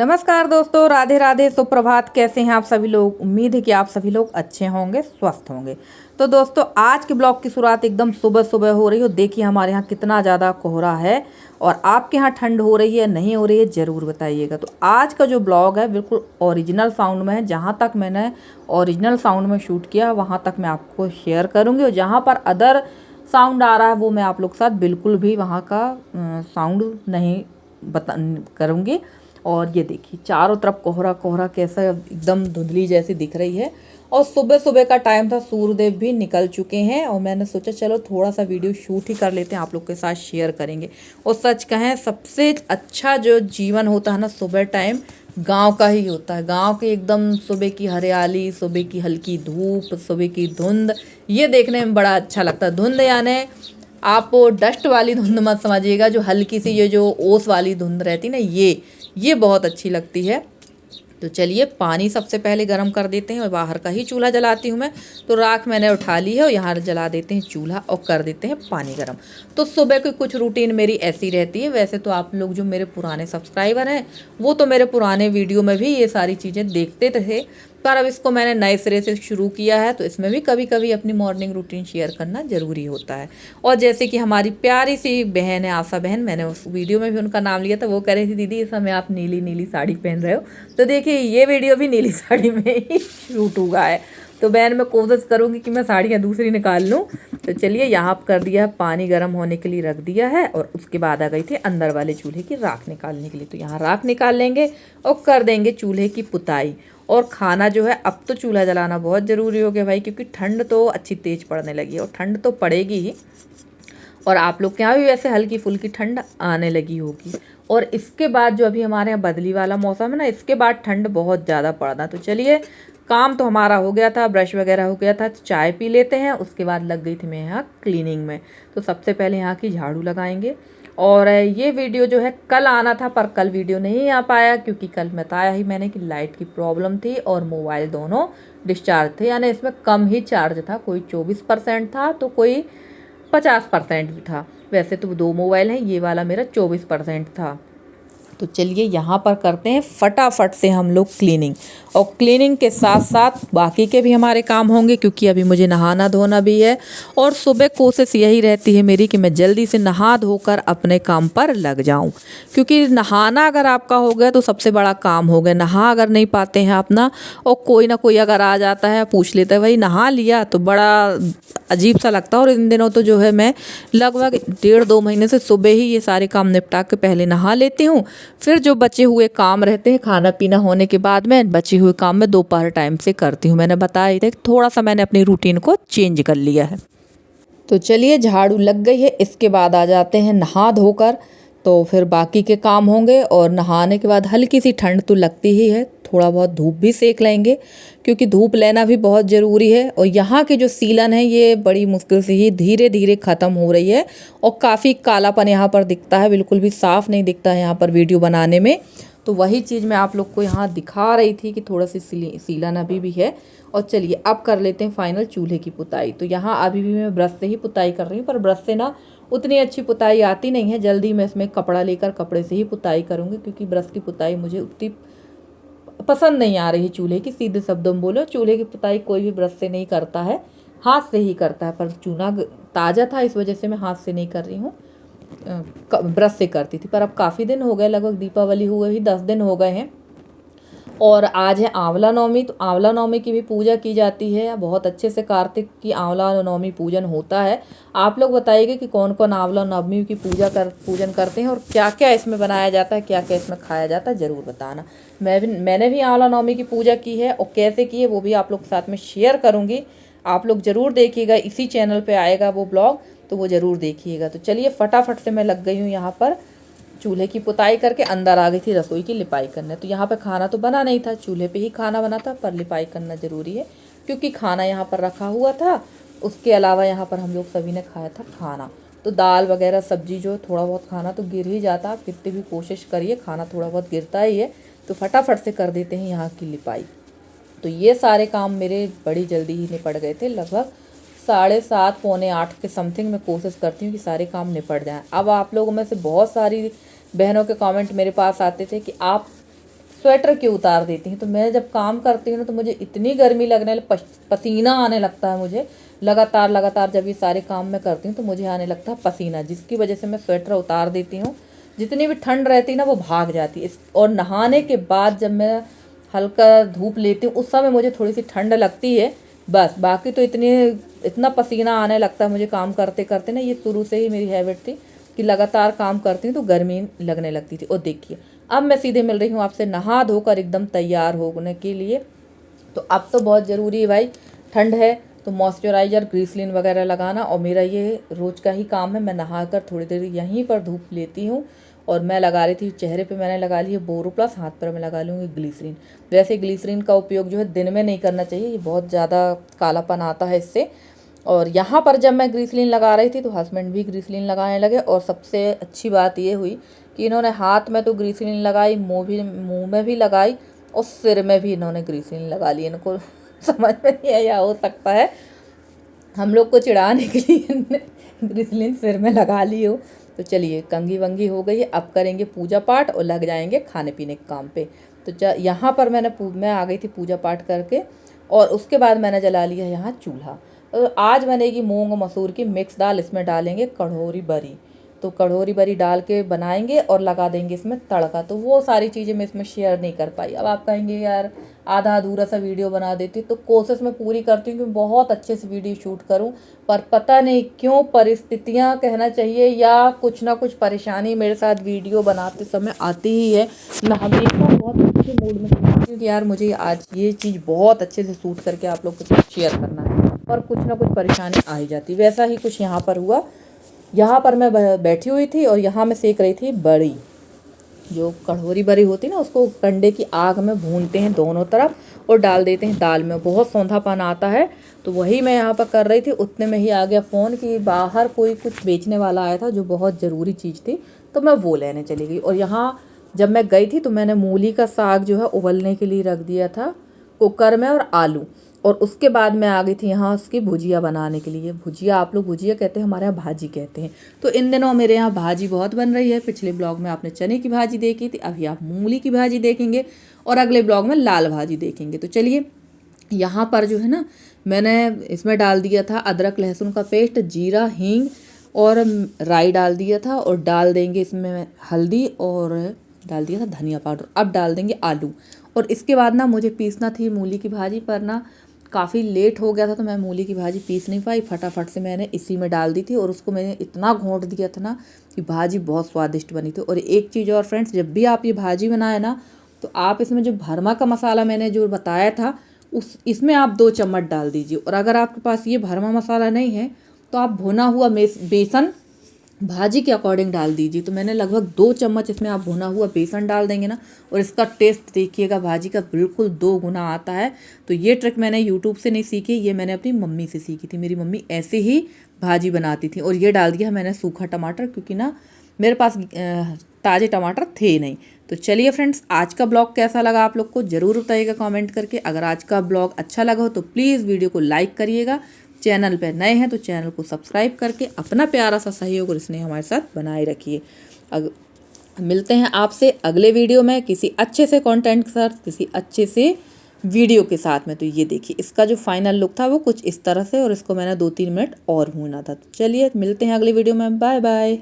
नमस्कार दोस्तों, राधे राधे, सुप्रभात। कैसे हैं आप सभी लोग? उम्मीद है कि आप सभी लोग अच्छे होंगे, स्वस्थ होंगे। तो दोस्तों, आज के ब्लॉग की शुरुआत एकदम सुबह सुबह हो रही हो। देखिए हमारे यहाँ कितना ज़्यादा कोहरा है और आपके यहाँ ठंड हो रही है नहीं हो रही है, ज़रूर बताइएगा। तो आज का जो ब्लॉग है बिल्कुल ओरिजिनल साउंड में है। जहाँ तक मैंने ओरिजिनल साउंड में शूट किया वहाँ तक मैं आपको शेयर करूँगी, और जहाँ पर अदर साउंड आ रहा है वो मैं आप लोग के साथ बिल्कुल भी वहाँ का साउंड नहीं बता करूँगी। और ये देखिए चारों तरफ कोहरा कोहरा कैसा एकदम धुंधली जैसी दिख रही है। और सुबह सुबह का टाइम था, सूर्यदेव भी निकल चुके हैं और मैंने सोचा चलो थोड़ा सा वीडियो शूट ही कर लेते हैं, आप लोग के साथ शेयर करेंगे। और सच कहें, सबसे अच्छा जो जीवन होता है ना सुबह टाइम, गांव का ही होता है। गांव के एकदम सुबह की हरियाली, सुबह की हल्की धूप, सुबह की धुंध, ये देखने में बड़ा अच्छा लगता है। धुंध यानी आप डस्ट वाली धुंध मत समझिएगा, जो हल्की सी ये जो ओस वाली धुंध रहती ना, ये बहुत अच्छी लगती है। तो चलिए पानी सबसे पहले गर्म कर देते हैं, और बाहर का ही चूल्हा जलाती हूँ मैं। तो राख मैंने उठा ली है और यहाँ जला देते हैं चूल्हा और कर देते हैं पानी गर्म। तो सुबह की कुछ रूटीन मेरी ऐसी रहती है। वैसे तो आप लोग जो मेरे पुराने सब्सक्राइबर हैं वो तो मेरे पुराने वीडियो में भी ये सारी चीज़ें देखते थे, पर अब इसको मैंने नए सिरे से शुरू किया है, तो इसमें भी कभी कभी अपनी मॉर्निंग रूटीन शेयर करना ज़रूरी होता है। और जैसे कि हमारी प्यारी सी बहन है आशा बहन, मैंने उस वीडियो में भी उनका नाम लिया था। वो कह रही थी दीदी इस समय आप नीली नीली साड़ी पहन रहे हो। तो देखिए ये वीडियो भी नीली साड़ी में ही शूट हुआ है। तो बहन मैं कोशिश करूँगी कि मैं साड़ियाँ दूसरी निकाल लूँ। तो चलिए यहाँ पर कर दिया है पानी गर्म होने के लिए, रख दिया है। और उसके बाद आ गई थी अंदर वाले चूल्हे की राख निकालने के लिए। तो यहाँ राख निकाल लेंगे और कर देंगे चूल्हे की पुताई। और खाना जो है, अब तो चूल्हा जलाना बहुत ज़रूरी हो गया भाई, क्योंकि ठंड तो अच्छी तेज़ पड़ने लगी है और ठंड तो पड़ेगी ही। और आप लोग के यहाँ भी वैसे हल्की फुल्की ठंड आने लगी होगी। और इसके बाद जो अभी हमारे यहाँ बदली वाला मौसम है ना, इसके बाद ठंड बहुत ज़्यादा पड़ना। तो चलिए काम तो हमारा हो गया था, ब्रश वगैरह हो गया था, चाय पी लेते हैं। उसके बाद लग गई थी मैं यहाँ क्लीनिंग में। तो सबसे पहले यहाँ की झाड़ू लगाएंगे। और ये वीडियो जो है कल आना था, पर कल वीडियो नहीं आ पाया, क्योंकि कल बताया ही मैंने कि लाइट की प्रॉब्लम थी और मोबाइल दोनों डिस्चार्ज थे। यानी इसमें कम ही चार्ज था, कोई 24% था तो कोई 50% भी था। वैसे तो 2 मोबाइल हैं, ये वाला मेरा 24% था। तो चलिए यहाँ पर करते हैं फटाफट से हम लोग क्लीनिंग। और क्लीनिंग के साथ साथ बाकी के भी हमारे काम होंगे, क्योंकि अभी मुझे नहाना धोना भी है। और सुबह कोशिश यही रहती है मेरी कि मैं जल्दी से नहा धोकर अपने काम पर लग जाऊं, क्योंकि नहाना अगर आपका हो गया तो सबसे बड़ा काम हो गया। नहा अगर नहीं पाते हैं अपना, और कोई ना कोई अगर आ जाता है पूछ लेता है भाई नहा लिया, तो बड़ा अजीब सा लगता है। और इन दिनों तो जो है मैं लगभग 1.5-2 महीने से सुबह ही ये सारे काम निपटा के पहले नहा लेती हूँ। फिर जो बचे हुए काम रहते हैं खाना पीना होने के बाद में, बचे हुए काम मैं दोपहर टाइम से करती हूँ। मैंने बताया था थोड़ा सा मैंने अपनी रूटीन को चेंज कर लिया है। तो चलिए झाड़ू लग गई है, इसके बाद आ जाते हैं नहा धोकर। तो फिर बाकी के काम होंगे। और नहाने के बाद हल्की सी ठंड तो लगती ही है, थोड़ा बहुत धूप भी सेक लेंगे, क्योंकि धूप लेना भी बहुत ज़रूरी है। और यहाँ की जो सीलन है ये बड़ी मुश्किल से ही धीरे धीरे ख़त्म हो रही है, और काफ़ी कालापन यहाँ पर दिखता है, बिल्कुल भी साफ़ नहीं दिखता है यहाँ पर वीडियो बनाने में। तो वही चीज़ मैं आप लोग को यहाँ दिखा रही थी कि थोड़ा सी सीलन अभी भी है। और चलिए अब कर लेते हैं फाइनल चूल्हे की पुताई। तो यहाँ अभी भी मैं ब्रश से ही पुताई कर रही हूँ, पर ब्रश से ना उतनी अच्छी पुताई आती नहीं है। जल्दी मैं इसमें कपड़ा लेकर कपड़े से ही पुताई करूँगी, क्योंकि ब्रश की पुताई मुझे उतनी पसंद नहीं आ रही है चूल्हे की। सीधे शब्दों में बोलो, चूल्हे की पुताई कोई भी ब्रश से नहीं करता है, हाथ से ही करता है। पर चूना ताज़ा था, इस वजह से मैं हाथ से नहीं कर रही हूँ, ब्रश से करती थी। पर अब काफ़ी दिन हो गए, लगभग दीपावली हुए ही 10 दिन हो गए हैं। और आज है आंवला नवमी। तो आंवला नवमी की भी पूजा की जाती है बहुत अच्छे से। कार्तिक की आंवला नवमी पूजन होता है। आप लोग बताइएगा कि कौन कौन आंवला नवमी की पूजन करते हैं, और क्या क्या इसमें बनाया जाता है, क्या क्या इसमें खाया जाता है, ज़रूर बताना। मैंने भी आंवला नवमी की पूजा की है, और कैसे की है वो भी आप लोग के साथ में शेयर करूँगी। आप लोग ज़रूर देखिएगा, इसी चैनल पर आएगा वो ब्लॉग, तो वो ज़रूर देखिएगा। तो चलिए फटाफट से मैं लग गई हूँ यहाँ पर चूल्हे की पुताई करके, अंदर आ गई थी रसोई की लिपाई करने। तो यहाँ पे खाना तो बना नहीं था, चूल्हे पे ही खाना बना था, पर लिपाई करना ज़रूरी है, क्योंकि खाना यहाँ पर रखा हुआ था। उसके अलावा यहाँ पर हम लोग सभी ने खाया था खाना। तो दाल वगैरह सब्जी जो थोड़ा बहुत खाना तो गिर ही जाता, आप कितनी भी कोशिश करिए खाना थोड़ा बहुत गिरता ही है। तो फटाफट से कर देते हैं यहाँ की लिपाई। तो ये सारे काम मेरे बड़ी जल्दी ही निपट गए थे, लगभग 7:30 पौने 8 के समथिंग। मैं कोशिश करती हूँ कि सारे काम निपट जाएं। अब आप लोगों में से बहुत सारी बहनों के कमेंट मेरे पास आते थे कि आप स्वेटर क्यों उतार देती हैं। तो मैं जब काम करती हूँ ना तो मुझे इतनी गर्मी लगने पसीना आने लगता है मुझे, लगातार जब ये सारे काम मैं करती हूँ तो मुझे आने लगता है पसीना, जिसकी वजह से मैं स्वेटर उतार देती हूँ। जितनी भी ठंड रहती है ना वो भाग जाती है। और नहाने के बाद जब मैं हल्का धूप लेती हूँ उस समय मुझे थोड़ी सी ठंड लगती है बस, बाकी तो इतना पसीना आने लगता है मुझे काम करते करते ना। ये शुरू से ही मेरी हैबिट थी कि लगातार काम करती हूँ तो गर्मी लगने लगती थी। और देखिए अब मैं सीधे मिल रही हूँ आपसे नहा धोकर एकदम तैयार होने के लिए। तो अब तो बहुत ज़रूरी है भाई, ठंड है तो मॉइस्चराइज़र ग्रीसलिन वगैरह लगाना, और मेरा ये रोज़ का ही काम है। मैं नहाकर थोड़ी देर यहीं पर धूप लेती हूँ और मैं लगा रही थी चेहरे पे, मैंने लगा ली है बोरोप्लस, हाथ पर मैं लगा लूँगी ग्लीसरीन। वैसे ग्लीसरीन का उपयोग जो है दिन में नहीं करना चाहिए, ये बहुत ज़्यादा कालापन आता है इससे। और यहाँ पर जब मैं ग्रीसलिन लगा रही थी तो हस्बैंड भी ग्रीसलिन लगाने लगे, और सबसे अच्छी बात ये हुई कि इन्होंने हाथ में तो ग्रीसलिन लगाई, मुँह में भी लगाई, और सिर में भी इन्होंने ग्रीसलिन लगा ली। इनको समझ में नहीं आया, हो सकता है हम लोग को चिढ़ाने के लिए इन्होंने ग्रीसलिन सिर में लगा ली हो। तो चलिए कंघी वंगी हो गई है, अब करेंगे पूजा पाठ और लग जाएंगे खाने पीने के काम पे। तो यहाँ पर मैं आ गई थी पूजा पाठ करके, और उसके बाद मैंने जला लिया यहाँ चूल्हा। तो आज बनेगी मूंग मसूर की मिक्स दाल, इसमें डालेंगे कढ़ोरी बरी। तो कढ़ोरी बरी डाल के बनाएंगे और लगा देंगे इसमें तड़का। तो वो सारी चीज़ें मैं इसमें शेयर नहीं कर पाई। अब आप कहेंगे यार आधा अधूरा सा वीडियो बना देती, तो कोशिश मैं पूरी करती हूँ कि बहुत अच्छे से वीडियो शूट करूँ, पर पता नहीं क्यों परिस्थितियाँ कहना चाहिए या कुछ ना कुछ परेशानी मेरे साथ वीडियो बनाते समय आती ही है। मैं हमेशा बहुत अच्छे मूड में सोचती हूँ कि यार मुझे आज ये चीज़ बहुत अच्छे से शूट करके आप लोग के साथ शेयर करना है, और कुछ ना कुछ परेशानी आ ही जाती। वैसा ही कुछ यहाँ पर हुआ। यहाँ पर मैं बैठी हुई थी और यहाँ मैं सेक रही थी बड़ी, जो कढ़ोरी बरी होती है ना, उसको कंडे की आग में भूनते हैं दोनों तरफ और डाल देते हैं दाल में, बहुत सौंधापन आता है। तो वही मैं यहाँ पर कर रही थी, उतने में ही आ गया फ़ोन कि बाहर कोई कुछ बेचने वाला आया था जो बहुत ज़रूरी चीज़ थी, तो मैं वो लेने चली गई। और यहाँ जब मैं गई थी तो मैंने मूली का साग जो है उबलने के लिए रख दिया था कुकर में, और आलू, और उसके बाद मैं आ गई थी यहाँ उसकी भुजिया बनाने के लिए। भुजिया आप लोग भुजिया कहते हैं, हमारे यहाँ भाजी कहते हैं। तो इन दिनों मेरे यहाँ भाजी बहुत बन रही है। पिछले ब्लॉग में आपने चने की भाजी देखी थी, अभी आप मूली की भाजी देखेंगे, और अगले ब्लॉग में लाल भाजी देखेंगे। तो चलिए यहाँ पर जो है ना, मैंने इसमें डाल दिया था अदरक लहसुन का पेस्ट, जीरा हींग और राई डाल दिया था, और डाल देंगे इसमें हल्दी, और डाल दिया था धनिया पाउडर। अब डाल देंगे आलू, और इसके बाद ना मुझे पीसना थी मूली की भाजी, पर ना काफ़ी लेट हो गया था तो मैं मूली की भाजी पीस नहीं पाई। फटाफट से मैंने इसी में डाल दी थी, और उसको मैंने इतना घोंट दिया था ना कि भाजी बहुत स्वादिष्ट बनी थी। और एक चीज़ और फ्रेंड्स, जब भी आप ये भाजी बनाए ना तो आप इसमें जो भरमा का मसाला मैंने जो बताया था इसमें आप 2 चम्मच डाल दीजिए। और अगर आपके पास ये भरमा मसाला नहीं है तो आप भुना हुआ बेसन भाजी के अकॉर्डिंग डाल दीजिए। तो मैंने लगभग 2 चम्मच इसमें आप भुना हुआ बेसन डाल देंगे ना, और इसका टेस्ट देखिएगा भाजी का बिल्कुल 2 गुना आता है। तो ये ट्रिक मैंने यूट्यूब से नहीं सीखी, ये मैंने अपनी मम्मी से सीखी थी। मेरी मम्मी ऐसे ही भाजी बनाती थी। और ये डाल दिया मैंने सूखा टमाटर, क्योंकि ना मेरे पास ताज़े टमाटर थे नहीं। तो चलिए फ्रेंड्स, आज का ब्लॉग कैसा लगा आप लोग को ज़रूर बताइएगा कमेंट करके। अगर आज का ब्लॉग अच्छा लगा हो तो प्लीज़ वीडियो को लाइक करिएगा। चैनल पर नए हैं तो चैनल को सब्सक्राइब करके अपना प्यारा सा सहयोग और स्नेह हमारे साथ बनाए रखिए। मिलते हैं आपसे अगले वीडियो में किसी अच्छे से कंटेंट के साथ, किसी अच्छे से वीडियो के साथ में। तो ये देखिए इसका जो फाइनल लुक था वो कुछ इस तरह से, और इसको मैंने 2-3 मिनट और भूना था। तो चलिए मिलते हैं अगले वीडियो में, बाय बाय।